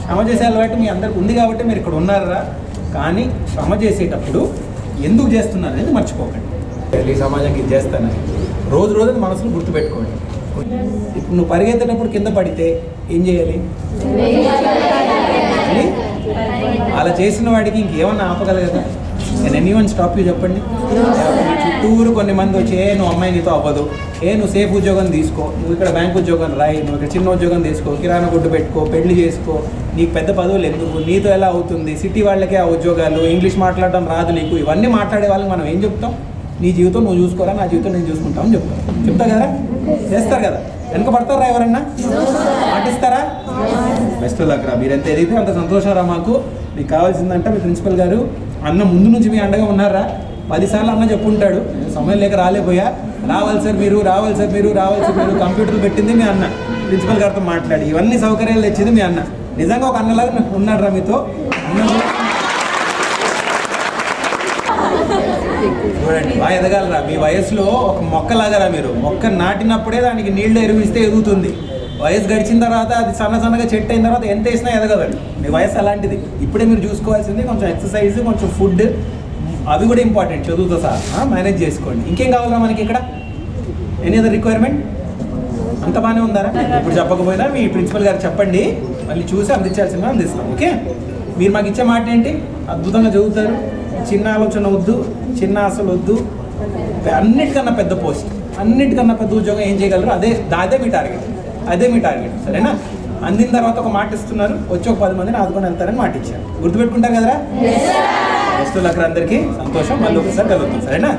శ్రమ చేసే అలవాటు మీ అందరికి ఉంది కాబట్టి మీరు ఇక్కడ ఉన్నారా. కానీ శ్రమ చేసేటప్పుడు ఎందుకు చేస్తున్నారు అనేది మర్చిపోకండి. ఈ సమాజానికి ఇది చేస్తానని రోజు రోజు మనసును గుర్తుపెట్టుకోండి. ఇప్పుడు నువ్వు పరిగెత్తేటప్పుడు కింద పడితే ఏం చేయాలి? అలా చేసిన వాడికి ఇంకేమన్నా ఆపగలగదా? నేను ఎనీవన్ స్టాప్ యూ చెప్పండి. చుట్టూరు కొన్ని మంది వచ్చి నువ్వు అమ్మాయి నీతో అవ్వదు, నువ్వు సేఫ్ ఉద్యోగం తీసుకో, నువ్వు ఇక్కడ బ్యాంక్ ఉద్యోగం రాయి, నువ్వు ఇక్కడ చిన్న ఉద్యోగం తీసుకో, కిరాణా గుడ్డు పెట్టుకో, పెళ్లి చేసుకో, నీకు పెద్ద పదవులు ఎందుకు, నీతో ఎలా అవుతుంది, సిటీ వాళ్ళకే ఆ ఉద్యోగాలు, ఇంగ్లీష్ మాట్లాడడం రాదు నీకు, ఇవన్నీ మాట్లాడే వాళ్ళకి మనం ఏం చెప్తాం? నీ జీవితం నువ్వు చూసుకోరా, నా జీవితం నేను చూసుకుంటామని చెప్తా కదా. చేస్తారు కదా. వెనక పడతారా ఎవరన్నా? పాటిస్తారా? బెస్ట్ లక్ రా. మీరు ఎంత ఎదిగితే అంత సంతోషం రా. మాకు మీకు కావాల్సిందంటే మీ ప్రిన్సిపల్ గారు అన్న ముందు నుంచి మీ అండగా ఉన్నారా? 10 సార్లు అన్న చెప్పుంటాడు, సమయం లేక రాలేపోయా, రావాలి సార్ మీరు, రావాలి సార్ మీరు, రావాలి సార్ మీరు. కంప్యూటర్లు పెట్టింది మీ అన్న, ప్రిన్సిపల్ గారితో మాట్లాడి ఇవన్నీ సౌకర్యాలు తెచ్చింది మీ అన్న. నిజంగా ఒక అన్నలాగా ఉన్నాడు రా మీతో. చూడండి బాగా ఎదగాలరా. మీ వయసులో ఒక మొక్కలాగరా మీరు. మొక్క నాటినప్పుడే దానికి నీళ్లు ఎరువిస్తే ఎదుగుతుంది. వయసు గడిచిన తర్వాత అది సన్నగా చెట్టు అయిన తర్వాత ఎంత వేసినా ఎదగదండి. మీ వయసు అలాంటిది. ఇప్పుడే మీరు చూసుకోవాల్సింది కొంచెం ఎక్సర్సైజ్, కొంచెం ఫుడ్, అవి కూడా ఇంపార్టెంట్. చదువుతో సహా మేనేజ్ చేసుకోండి. ఇంకేం కావాలరా మనకి ఇక్కడ? Any other requirement? అంత బాగానే ఉందారా? ఇప్పుడు చెప్పకపోయినా మీ ప్రిన్సిపల్ గారు చెప్పండి, మళ్ళీ చూసి అందించాల్సిందిగా అందిస్తాం. ఓకే? మీరు మాకు ఇచ్చే మాట ఏంటి? అద్భుతంగా చదువుతారు, చిన్న ఆలోచన వద్దు, చిన్న ఆశలు వద్దు, అన్నిటికన్నా పెద్ద పోస్ట్, అన్నిటికన్నా పెద్ద ఉద్యోగం ఏం చేయగలరు, అదే మీ టార్గెట్. అదే మీ టార్గెట్. సరేనా? అందిన తర్వాత ఒక మాట ఇస్తున్నారు, వచ్చి ఒక 10 మందిని ఆదుకొని వెళ్తారని మాట ఇచ్చారు. గుర్తుపెట్టుకుంటారు కదరా? బెస్ట్ లక్ అందరికీ. సంతోషం. మళ్ళీ ఒకసారి కలుగుతాం. సరేనా?